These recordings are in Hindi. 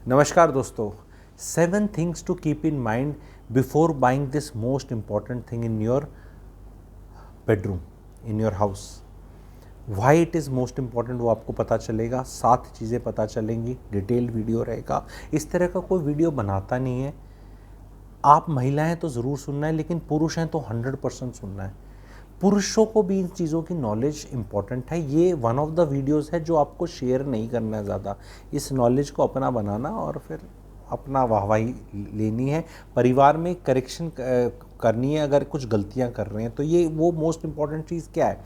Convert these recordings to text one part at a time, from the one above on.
नमस्कार दोस्तों। 7 things to keep in mind before buying this most important thing in your bedroom, in your house. Why it is most important वो आपको पता चलेगा। 7 चीज़ें पता चलेंगी, डिटेल्ड वीडियो रहेगा। इस तरह का कोई वीडियो बनाता नहीं है। आप महिलाएं तो ज़रूर सुनना है, लेकिन पुरुष हैं तो 100% सुनना है। पुरुषों को भी इन चीज़ों की नॉलेज इंपॉर्टेंट है। ये वन ऑफ द वीडियोस है जो आपको शेयर नहीं करना है ज़्यादा। इस नॉलेज को अपना बनाना और फिर अपना वाहवाही लेनी है। परिवार में करेक्शन करनी है अगर कुछ गलतियां कर रहे हैं तो। ये वो मोस्ट इम्पॉर्टेंट चीज़ क्या है?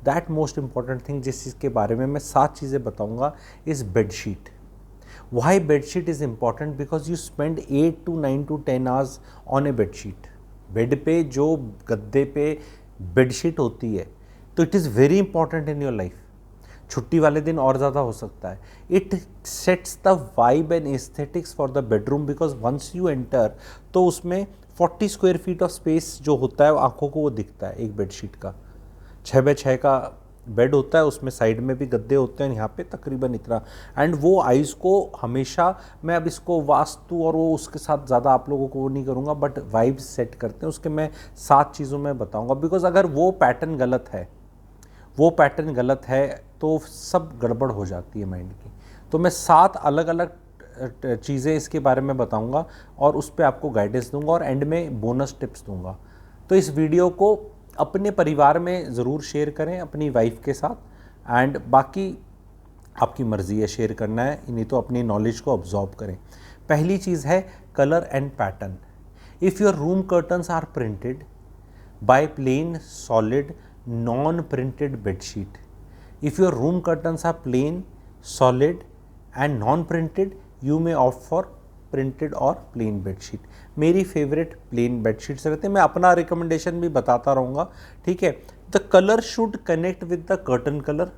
दैट मोस्ट इम्पॉर्टेंट थिंग जिस चीज़ के बारे में मैं 7 चीज़ें बताऊंगा is bedsheet. Why bedsheet is important? Because you spend 8 to 9 to 10 hours on a bedsheet. Bed पे जो गद्दे पे बेडशीट होती है तो it is very important in your life. छुट्टी वाले दिन और ज़्यादा हो सकता है। It sets the vibe and aesthetics for the bedroom because once you enter तो उसमें 40 स्क्वायर फीट ऑफ स्पेस जो होता है आंखों को वो दिखता है। एक बेडशीट का 6x6 का बेड होता है, उसमें साइड में भी गद्दे होते हैं, यहाँ पे तकरीबन इतना। एंड वो आइज़ को हमेशा, मैं अब इसको वास्तु और वो उसके साथ ज़्यादा आप लोगों को वो नहीं करूँगा, बट वाइब्स सेट करते हैं उसके मैं 7 चीज़ों में बताऊँगा। बिकॉज अगर वो पैटर्न गलत है तो सब गड़बड़ हो जाती है माइंड की। तो मैं 7 अलग अलग चीज़ें इसके बारे में बताऊँगा और उस पर आपको गाइडेंस दूँगा और एंड में बोनस टिप्स दूँगा। तो इस वीडियो को अपने परिवार में ज़रूर शेयर करें अपनी वाइफ के साथ। एंड बाकी आपकी मर्ज़ी है शेयर करना है, नहीं तो अपनी नॉलेज को ऑब्जॉर्व करें। पहली चीज़ है colour and pattern. If your room curtains are printed buy plain solid non printed bedsheet, if your room curtains are plain solid and non printed, you may opt for printed और प्लेन बेडशीट। मेरी फेवरेट प्लेन बेडशीट्स रहते हैं। मैं अपना रिकमेंडेशन भी बताता रहूँगा, ठीक है। The colour should connect with the curtain colour,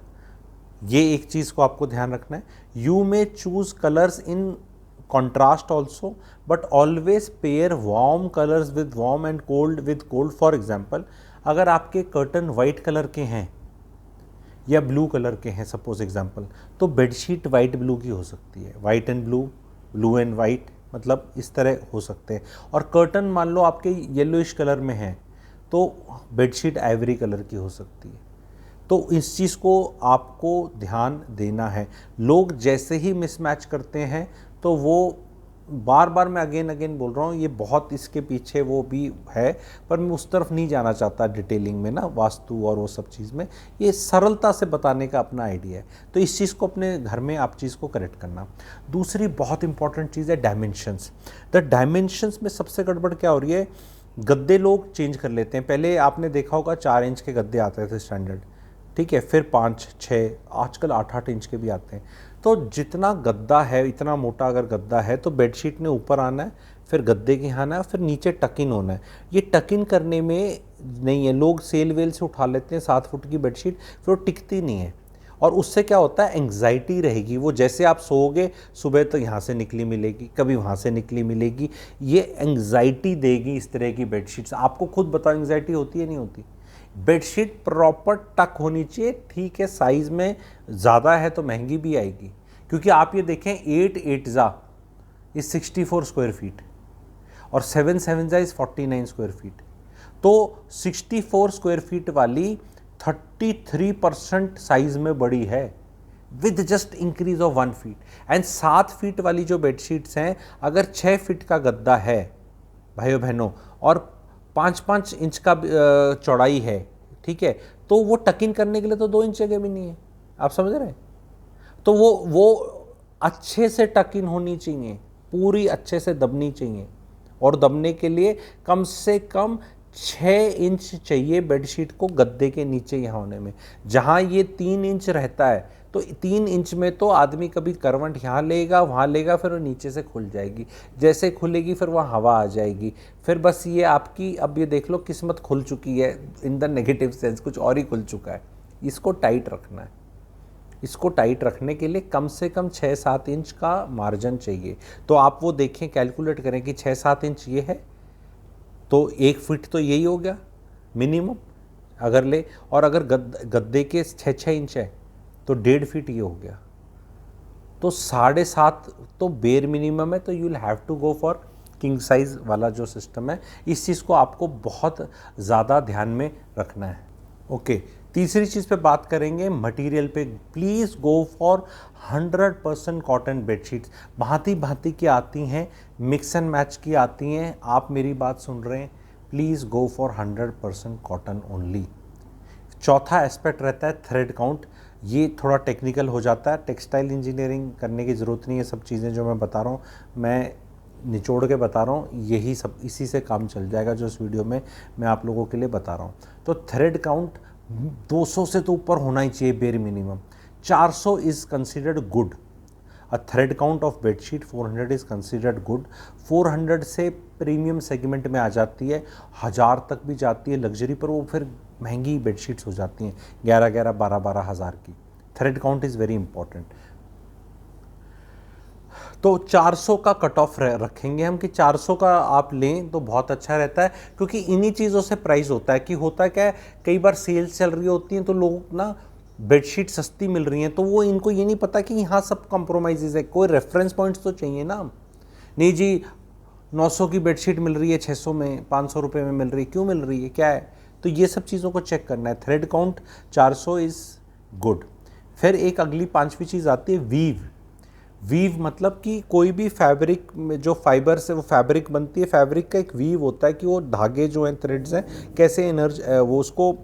ये एक चीज़ को आपको ध्यान रखना है। You may choose colours in contrast also, but always pair warm colours with warm and cold with cold. For example, अगर आपके कर्टन वाइट कलर के हैं या ब्लू कलर के हैं सपोज एग्जाम्पल, तो बेडशीट वाइट ब्लू की हो सकती है। White and blue, blue and white, मतलब इस तरह हो सकते हैं। और कर्टन मान लो आपके येलोइश कलर में है तो बेडशीट आइवरी कलर की हो सकती है। तो इस चीज़ को आपको ध्यान देना है। लोग जैसे ही मिसमैच करते हैं तो वो बार बार, मैं अगेन बोल रहा हूँ, ये बहुत इसके पीछे वो भी है, पर मैं उस तरफ नहीं जाना चाहता डिटेलिंग में ना, वास्तु और वो सब चीज़ में। ये सरलता से बताने का अपना आइडिया है। तो इस चीज़ को अपने घर में आप चीज़ को करेक्ट करना। दूसरी बहुत इंपॉर्टेंट चीज़ है डायमेंशंस। द डायमेंशंस में सबसे गड़बड़ क्या हो रही है, गद्दे लोग चेंज कर लेते हैं। पहले आपने देखा होगा 4 इंच के गद्दे आते थे स्टैंडर्ड, ठीक है, फिर 5, 6, आजकल 8 इंच के भी आते हैं। तो जितना गद्दा है, इतना मोटा अगर गद्दा है तो बेडशीट ने ऊपर आना है, फिर गद्दे के यहाँ आना है, फिर नीचे टक इन होना है। ये टक इन करने में नहीं है, लोग सेल वेल से उठा लेते हैं 7 फुट की बेडशीट, फिर वो टिकती नहीं है। और उससे क्या होता है, एंग्जाइटी रहेगी। वो जैसे आप सोओगे सुबह तो यहाँ से निकली मिलेगी, कभी वहाँ से निकली मिलेगी, ये एंग्जाइटी देगी इस तरह की बेडशीट्स। आपको खुद बताओ एंग्जाइटी होती है नहीं होती? बेडशीट प्रॉपर टक होनी चाहिए, ठीक है। साइज़ में ज़्यादा है तो महंगी भी आएगी, क्योंकि आप ये देखें 8 8 इज 64 स्क्वायर फीट और 7 7 इज 49 स्क्वायर फीट। तो 64 स्क्वायर फीट वाली 33% साइज में बड़ी है with just increase of 1 feet. And 7 feet वाली जो बेडशीट्स हैं, अगर 6 फीट का गद्दा है भाइयों बहनों और 5-5 इंच का चौड़ाई है, ठीक है, तो वो टक इन करने के लिए तो 2 इंच जगह भी नहीं है। आप समझ रहे हैं? तो वो अच्छे से टक इन होनी चाहिए, पूरी अच्छे से दबनी चाहिए। और दबने के लिए कम से कम 6 इंच चाहिए बेडशीट को गद्दे के नीचे यहाँ होने में। जहाँ ये 3 इंच रहता है तो 3 इंच में तो आदमी कभी करवट यहाँ लेगा वहाँ लेगा, फिर वो नीचे से खुल जाएगी। जैसे खुलेगी फिर वहाँ हवा आ जाएगी, फिर बस ये आपकी, अब ये देख लो किस्मत खुल चुकी है इन द नेगेटिव सेंस, कुछ और ही खुल चुका है। इसको टाइट रखना है। इसको टाइट रखने के लिए कम से कम 6-7 इंच का मार्जिन चाहिए। तो आप वो देखें, कैलकुलेट करें कि 6-7 इंच ये है तो 1 फीट तो यही हो गया मिनिमम अगर ले। और अगर गद्दे के 6-6 इंच है तो 1.5 फीट ये हो गया। तो 7.5 तो बेयर मिनिमम है, तो you will have to go for king size वाला जो सिस्टम है। इस चीज़ को आपको बहुत ज़्यादा ध्यान में रखना है। ओके, तीसरी चीज़ पे बात करेंगे मटेरियल पे। Please go for 100% cotton bedsheets. भांति भांति की आती हैं, मिक्स एंड मैच की आती हैं, आप मेरी बात सुन रहे हैं, please go for 100% cotton only. चौथा एस्पेक्ट रहता है थ्रेड काउंट। ये थोड़ा टेक्निकल हो जाता है, टेक्सटाइल इंजीनियरिंग करने की ज़रूरत नहीं है। सब चीज़ें जो मैं बता रहा हूँ, मैं निचोड़ के बता रहा हूँ, यही सब इसी से काम चल जाएगा जो इस वीडियो में मैं आप लोगों के लिए बता रहा हूँ। तो थ्रेड काउंट 200 से तो ऊपर होना ही चाहिए bare minimum. 400 is considered good. A thread count of bedsheet 400 is considered good. 400 से प्रीमियम सेगमेंट में आ जाती है, 1000 तक भी जाती है लग्जरी, पर वो फिर महंगी बेडशीट्स हो जाती हैं 11-11, 12-12 हज़ार की। Thread count is very important. तो 400 का कट ऑफ रखेंगे हम कि 400 का आप लें तो बहुत अच्छा रहता है, क्योंकि इन्हीं चीज़ों से प्राइस होता है। कि होता क्या है, कई बार सेल्स चल रही होती हैं तो लोग ना बेडशीट सस्ती मिल रही हैं, तो वो इनको ये नहीं पता कि यहाँ सब कंप्रोमाइज़ है। कोई रेफरेंस पॉइंट्स तो चाहिए ना। नहीं जी 900 की बेडशीट मिल रही है 600 में, 500 रुपये में मिल रही है, क्यों मिल रही है, क्या है? तो ये सब चीज़ों को चेक करना है। Thread count 400 is good. फिर एक अगली 5वीं चीज़ आती है वीव। वीव मतलब कि कोई भी फैब्रिक में जो फाइबर से वो फैब्रिक बनती है, फैब्रिक का एक वीव होता है कि वो धागे जो हैं, थ्रेड्स हैं, कैसे वो उसको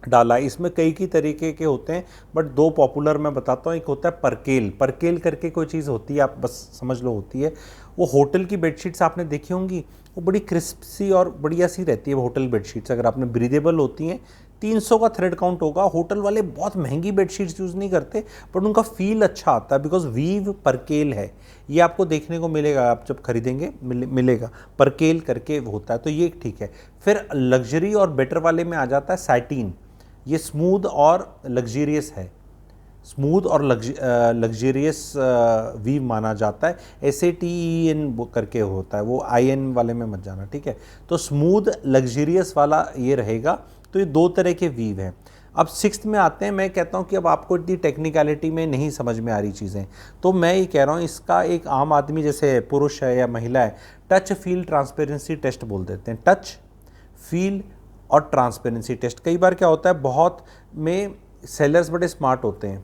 डाला है। इसमें कई तरीके के होते हैं, बट 2 पॉपुलर मैं बताता हूँ। एक होता है परकेल। परकेल करके कोई चीज़ होती है, आप बस समझ लो होती है। वो होटल की बेडशीट्स आपने देखी होंगी, वो बड़ी क्रिस्प सी और बढ़िया सी रहती है वो होटल बेडशीट्स। अगर आपने ब्रीदेबल होती हैं, 300 का थ्रेड काउंट होगा। होटल वाले बहुत महंगी बेडशीट्स यूज़ नहीं करते, बट उनका फील अच्छा आता है, बिकॉज वीव परकेल है। ये आपको देखने को मिलेगा, आप जब खरीदेंगे मिलेगा, परकेल करके होता है, तो ये ठीक है। फिर लग्जरी और बेटर वाले में आ जाता है सैटिन। ये स्मूथ और लग्जरियस है, स्मूथ और लग्जरियस वीव माना जाता है। SATEN करके होता है, वो IN वाले में मत जाना, ठीक है। तो स्मूथ लग्जरियस वाला ये रहेगा। तो ये 2 तरह के वीव हैं। अब 6th में आते हैं। मैं कहता हूँ कि अब आपको इतनी टेक्निकलिटी में नहीं समझ में आ रही चीज़ें, तो मैं ये कह रहा हूँ, इसका एक आम आदमी जैसे पुरुष है या महिला है, टच फील ट्रांसपेरेंसी टेस्ट बोल देते हैं। टच फील और ट्रांसपेरेंसी टेस्ट। कई बार क्या होता है, बहुत में सेलर्स बड़े स्मार्ट होते हैं।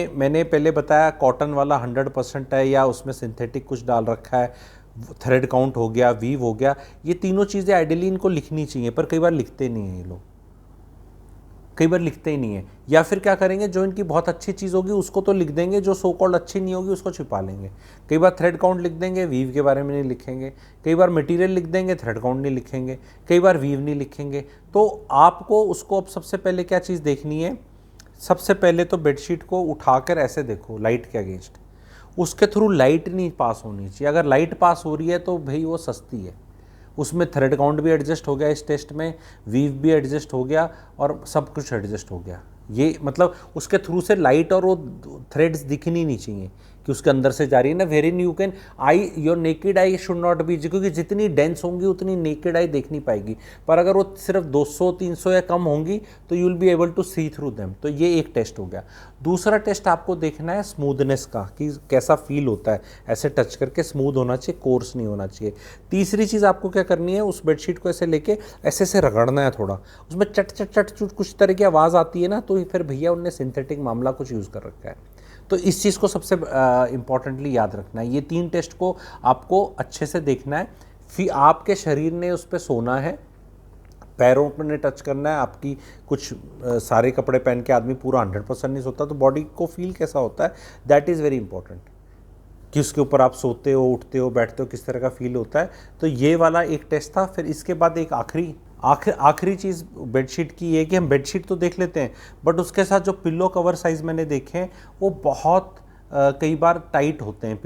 मैंने पहले बताया कॉटन वाला 100% है, या उसमें सिंथेटिक कुछ डाल रखा है, थ्रेड काउंट हो गया, वीव हो गया। ये तीनों चीज़ें आइडियली इनको लिखनी चाहिए, पर कई बार लिखते नहीं हैं ये लोग, कई बार लिखते ही नहीं है। या फिर क्या करेंगे, जो इनकी बहुत अच्छी चीज़ होगी उसको तो लिख देंगे, जो सो कॉल्ड अच्छी नहीं होगी उसको छिपा लेंगे। कई बार थ्रेड काउंट लिख देंगे, वीव के बारे में नहीं लिखेंगे। कई बार मटेरियल लिख देंगे, थ्रेड काउंट नहीं लिखेंगे। कई बार वीव नहीं लिखेंगे। तो आपको उसको अब सबसे पहले क्या चीज़ देखनी है, सबसे पहले तो बेडशीट को उठाकर ऐसे देखो लाइट के अगेंस्ट, उसके थ्रू लाइट नहीं पास होनी चाहिए। अगर लाइट पास हो रही है तो भाई वो सस्ती है, उसमें थ्रेड काउंट भी एडजस्ट हो गया इस टेस्ट में, वीव भी एडजस्ट हो गया और सब कुछ एडजस्ट हो गया। ये मतलब उसके थ्रू से लाइट और वो थ्रेड्स दिखनी नहीं चाहिए कि उसके अंदर से जा रही है ना। Wherein you can eye your naked eye should not be, क्योंकि जितनी डेंस होंगी उतनी नेकेड आई देख नहीं पाएगी। पर अगर वो सिर्फ 200-300 या कम होंगी तो you will be able to see through them. तो ये एक टेस्ट हो गया। दूसरा टेस्ट आपको देखना है स्मूथनेस का, कि कैसा फील होता है ऐसे टच करके। स्मूथ होना चाहिए, कोर्स नहीं होना चाहिए। तीसरी चीज़ आपको क्या करनी है, उस बेडशीट को ऐसे लेके ऐसे से रगड़ना है थोड़ा, उसमें चट चट चट कुछ तरह की आवाज़ आती है ना, तो फिर भैया उनने सिंथेटिक मामला कुछ यूज़ कर रखा है। तो इस चीज़ को सबसे इम्पॉर्टेंटली याद रखना है। ये 3 टेस्ट को आपको अच्छे से देखना है। फिर आपके शरीर ने उस पर सोना है, पैरों पर ने टच करना है। आपकी कुछ सारे कपड़े पहन के आदमी पूरा 100% नहीं सोता, तो बॉडी को फील कैसा होता है, दैट इज़ वेरी इंपॉर्टेंट, कि उसके ऊपर आप सोते हो, उठते हो, बैठते हो, किस तरह का फील होता है। तो ये वाला एक टेस्ट था। फिर इसके बाद एक आखिरी चीज़ बेडशीट की है कि हम बेडशीट तो देख लेते हैं, बट उसके साथ जो पिल्लो कवर साइज़ मैंने देखे हैं वो बहुत कई बार टाइट होते हैं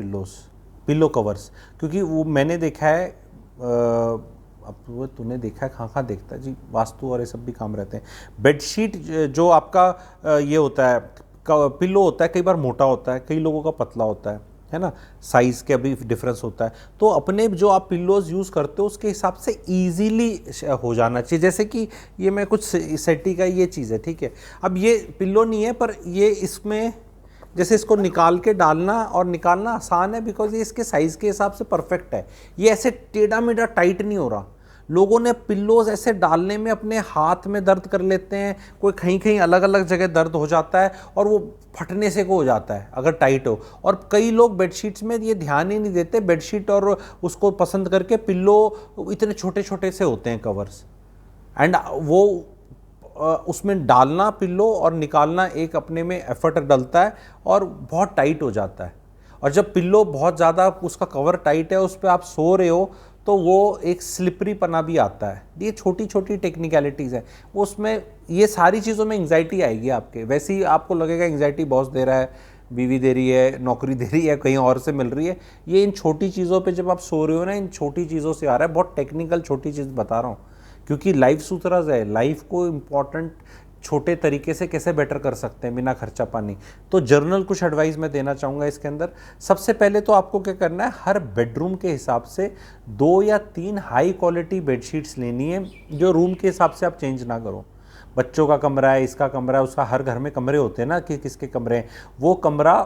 पिल्लो कवर्स, क्योंकि वो मैंने देखा है। अब वो तूने देखा है, कहाँ देखता है जी, वास्तु और ये सब भी काम रहते हैं। बेडशीट जो आपका ये होता है, पिल्लो होता है, कई बार मोटा होता है, कई लोगों का पतला होता है ना, साइज़ के अभी डिफरेंस होता है। तो अपने जो आप पिल्लोज़ यूज़ करते हो उसके हिसाब से ईजीली हो जाना चाहिए। जैसे कि ये मैं कुछ सेटी का ये चीज़ है, ठीक है। अब ये पिल्लो नहीं है, पर ये इसमें जैसे इसको निकाल के डालना और निकालना आसान है, बिकॉज ये इसके साइज़ के हिसाब से परफेक्ट है। ये ऐसे टेढ़ा मेढ़ा टाइट नहीं हो रहा। लोगों ने पिल्लोज ऐसे डालने में अपने हाथ में दर्द कर लेते हैं, कोई कहीं कहीं अलग अलग जगह दर्द हो जाता है और वो फटने से को हो जाता है अगर टाइट हो। और कई लोग बेडशीट्स में ये ध्यान ही नहीं देते, बेडशीट और उसको पसंद करके पिल्लो इतने छोटे छोटे से होते हैं कवर्स, एंड वो उसमें डालना पिल्लो और निकालना एक अपने में एफर्ट डलता है और बहुत टाइट हो जाता है। और जब पिल्लो बहुत ज़्यादा उसका कवर टाइट है, उस पर आप सो रहे हो, तो वो एक स्लिपरी पना भी आता है। ये छोटी छोटी टेक्निकलिटीज़ है, वो उसमें ये सारी चीज़ों में एंग्जाइटी आएगी आपके। वैसे ही आपको लगेगा एंग्जाइटी बॉस दे रहा है, बीवी दे रही है, नौकरी दे रही है, कहीं और से मिल रही है। ये इन छोटी चीज़ों पे जब आप सो रहे हो ना, इन छोटी चीज़ों से आ रहा है। बहुत टेक्निकल छोटी चीज़ बता रहा हूँ, क्योंकि लाइफ सूत्रज है। लाइफ को इम्पॉर्टेंट छोटे तरीके से कैसे बेटर कर सकते हैं बिना खर्चा पानी। तो जर्नल कुछ एडवाइस मैं देना चाहूँगा इसके अंदर। सबसे पहले तो आपको क्या करना है, हर बेडरूम के हिसाब से 2 या 3 हाई क्वालिटी बेडशीट्स लेनी है, जो रूम के हिसाब से आप चेंज ना करो। बच्चों का कमरा है, इसका कमरा है, उसका, हर घर में कमरे होते हैं ना कि किसके कमरे हैं। वो कमरा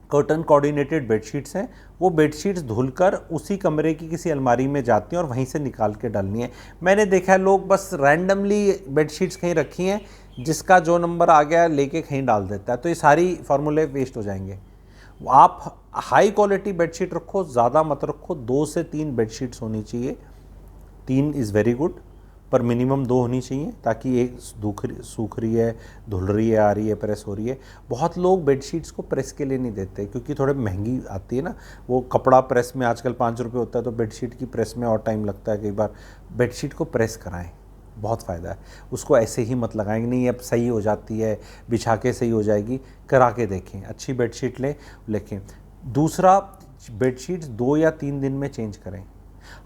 कर्टन कोऑर्डिनेटेड बेडशीट्स हैं, वो बेडशीट्स धुलकर उसी कमरे की किसी अलमारी में जाती हैं और वहीं से निकाल के डालनी है। मैंने देखा है लोग बस रैंडमली बेडशीट्स कहीं रखी हैं, जिसका जो नंबर आ गया लेके कहीं डाल देता है, तो ये सारी फार्मूले वेस्ट हो जाएंगे। आप हाई क्वालिटी बेडशीट रखो, ज़्यादा मत रखो। 2 से 3 बेडशीट्स होनी चाहिए, 3 इज़ वेरी गुड, पर मिनिमम 2 होनी चाहिए, ताकि एक सूख रही है, धुल रही है, आ रही है, प्रेस हो रही है। बहुत लोग बेडशीट्स को प्रेस के लिए नहीं देते, क्योंकि थोड़े महंगी आती है ना। वो कपड़ा प्रेस में आजकल 5 रुपये होता है, तो बेडशीट की प्रेस में और टाइम लगता है। कई बार बेडशीट को प्रेस कराएं, बहुत फ़ायदा है। उसको ऐसे ही मत लगाएंगे, नहीं अब सही हो जाती है, बिछा के सही हो जाएगी, करा के देखें, अच्छी बेडशीट लें। लेकिन दूसरा, बेडशीट्स 2 या 3 दिन में चेंज करें।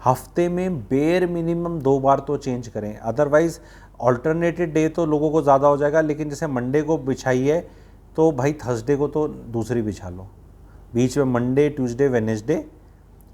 हफ्ते में बेर मिनिमम 2 बार तो चेंज करें, अदरवाइज़ ऑल्टरनेटेड डे तो लोगों को ज़्यादा हो जाएगा। लेकिन जैसे मंडे को बिछाई है, तो भाई थर्सडे को तो दूसरी बिछा लो। बीच में मंडे, ट्यूसडे, वेडनेसडे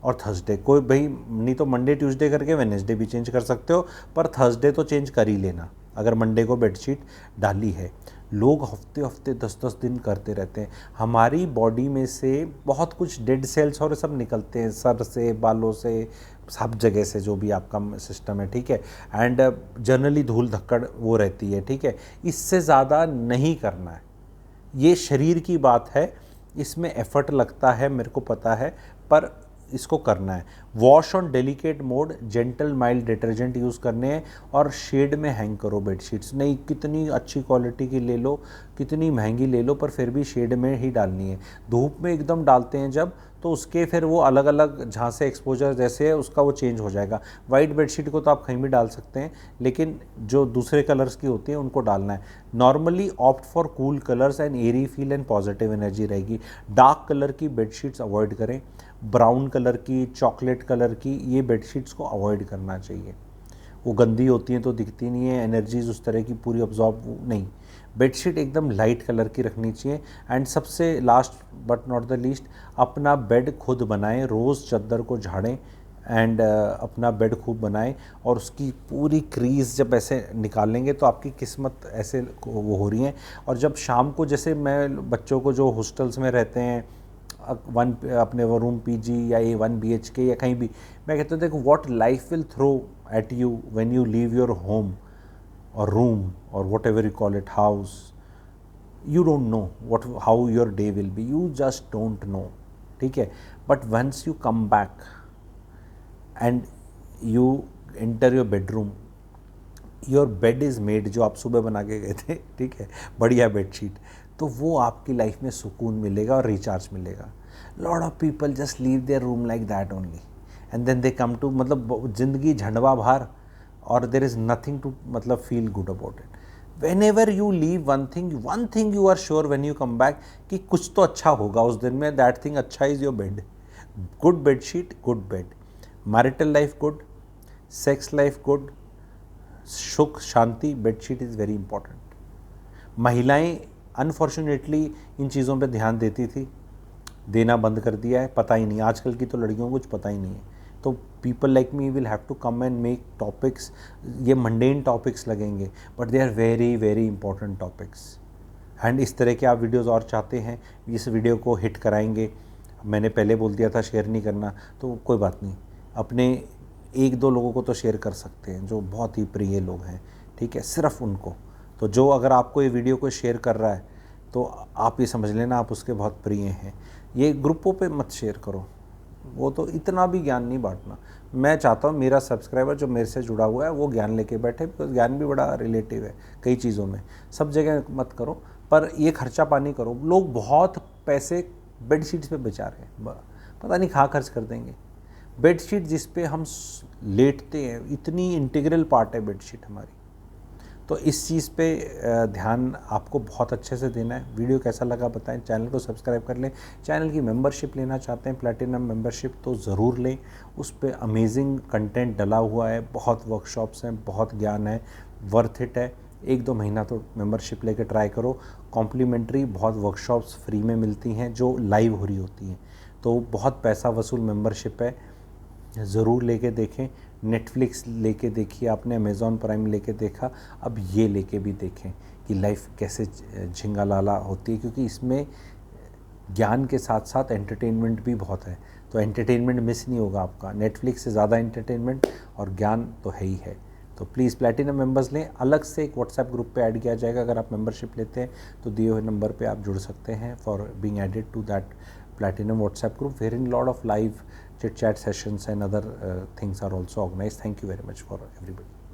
और थर्सडे, कोई भाई नहीं तो मंडे ट्यूसडे करके वेडनेसडे भी चेंज कर सकते हो, पर थर्सडे तो चेंज कर ही लेना अगर मंडे को बेडशीट डाली है। लोग हफ्ते हफ्ते 10-10 दिन करते रहते हैं। हमारी बॉडी में से बहुत कुछ डेड सेल्स और सब निकलते हैं, सर से, बालों से, सब जगह से, जो भी आपका सिस्टम है, ठीक है। एंड जनरली धूल धक्कड़ वो रहती है, ठीक है। इससे ज़्यादा नहीं करना है, ये शरीर की बात है, इसमें एफर्ट लगता है, मेरे को पता है, पर इसको करना है। Wash on delicate mode, gentle mild detergent use करने हैं, और शेड में हैंग करो बेडशीट्स। नहीं, कितनी अच्छी क्वालिटी की ले लो, कितनी महंगी ले लो, पर फिर भी शेड में ही डालनी है। धूप में एकदम डालते हैं जब, तो उसके फिर वो अलग अलग जहाँ से एक्सपोजर जैसे है उसका वो चेंज हो जाएगा। वाइट बेडशीट को तो आप कहीं भी डाल सकते हैं, लेकिन जो दूसरे कलर्स की होती है उनको डालना है। Normally opt for cool colours and airy feel and positive energy रहेगी। डार्क कलर की बेडशीट्स अवॉइड करें, ब्राउन कलर की, चॉकलेट कलर की, ये बेडशीट्स को अवॉइड करना चाहिए। वो गंदी होती हैं तो दिखती नहीं है, एनर्जीज उस तरह की पूरी ऑब्जॉर्व नहीं। बेडशीट एकदम लाइट कलर की रखनी चाहिए। एंड सबसे last but not the least, अपना बेड खुद बनाएं, रोज़ चादर को झाड़ें एंड अपना बेड खूब बनाएं, और उसकी पूरी क्रीज जब ऐसे निकालेंगे तो आपकी किस्मत ऐसे वो हो रही है। और जब शाम को, जैसे मैं बच्चों को जो हॉस्टल्स में रहते हैं, अपने वो रूम पीजी या A1 BHK या कहीं भी, मैं कहता हूँ देखो, what life will throw at you when you leave your home और रूम और whatever you call it house, you don't know what how your day will be, you just don't know, ठीक है। But once you come back and you enter your bedroom, your bed is made, जो आप सुबह बना के गए थे, ठीक है, बढ़िया बेडशीट, तो वो आपकी लाइफ में सुकून मिलेगा और रिचार्ज मिलेगा। Lot of people just leave their room like that only and then they come to, मतलब ज़िंदगी झंडवा भार, और देर इज़ नथिंग टू मतलब feel good about it. whenever you leave one thing you are sure when you come back, कि कुछ तो अच्छा होगा उस दिन में, that thing अच्छा is your bed, good bed sheet, good bed, marital life good, sex life good, सुख शांति, बेडशीट इज़ वेरी इंपॉर्टेंट। महिलाएं अनफॉर्चुनेटली इन चीज़ों पे ध्यान देती थी, देना बंद कर दिया है, पता ही नहीं, आजकल की तो लड़कियों को कुछ पता ही नहीं है। तो people like me will have to come and make topics, ये मंडेन टॉपिक्स लगेंगे, but they are very very important topics. And इस तरह के आप वीडियोस और चाहते हैं, इस वीडियो को हिट कराएंगे। मैंने पहले बोल दिया था शेयर नहीं करना, तो कोई बात नहीं, अपने 1-2 लोगों को तो शेयर कर सकते हैं जो बहुत ही प्रिय लोग हैं, ठीक है, सिर्फ उनको। तो जो अगर आपको ये वीडियो को शेयर कर रहा है तो आप ये समझ लेना आप उसके बहुत प्रिय हैं। ये ग्रुपों पे मत शेयर करो, वो तो इतना भी ज्ञान नहीं बांटना। मैं चाहता हूँ मेरा सब्सक्राइबर जो मेरे से जुड़ा हुआ है वो ज्ञान लेके बैठे, बिकॉज ज्ञान भी बड़ा रिलेटिव है कई चीज़ों में। सब जगह मत करो, पर ये खर्चा पानी करो। लोग बहुत पैसे बेडशीट्स पे बचा रहे हैं, पता नहीं कहाँ खर्च कर देंगे। बेडशीट जिस पे हम लेटते हैं, इतनी इंटीग्रल पार्ट है बेडशीट हमारी। तो इस चीज़ पे ध्यान आपको बहुत अच्छे से देना है। वीडियो कैसा लगा बताएं, चैनल को सब्सक्राइब कर लें। चैनल की मेंबरशिप लेना चाहते हैं, प्लैटिनम मेंबरशिप, तो ज़रूर लें। उस पे अमेजिंग कंटेंट डला हुआ है, बहुत वर्कशॉप्स हैं, बहुत ज्ञान है, वर्थ इट है। 1-2 महीना तो मेंबरशिप लेके ट्राई करो। कॉम्प्लीमेंट्री बहुत वर्कशॉप्स फ्री में मिलती हैं जो लाइव हो रही होती हैं, तो बहुत पैसा वसूल मेंबरशिप है, ज़रूर लेके देखें। नेटफ्लिक्स लेके देखिए आपने, अमेज़ॉन प्राइम लेके देखा, अब ये लेके भी देखें कि लाइफ कैसे झिंगालाला होती है, क्योंकि इसमें ज्ञान के साथ साथ एंटरटेनमेंट भी बहुत है। तो एंटरटेनमेंट मिस नहीं होगा आपका। नेटफ्लिक्स से ज़्यादा एंटरटेनमेंट और ज्ञान तो है ही है। तो प्लीज़ प्लैटिनम मेंबर्स लें। अलग से एक व्हाट्सएप ग्रुप पे ऐड किया जाएगा अगर आप मेंबरशिप लेते हैं, तो दिए हुए नंबर पे आप जुड़ सकते हैं for being added to that platinum WhatsApp group, wherein a lot of live chit chat sessions and other things are also organized. Thank you very much for everybody.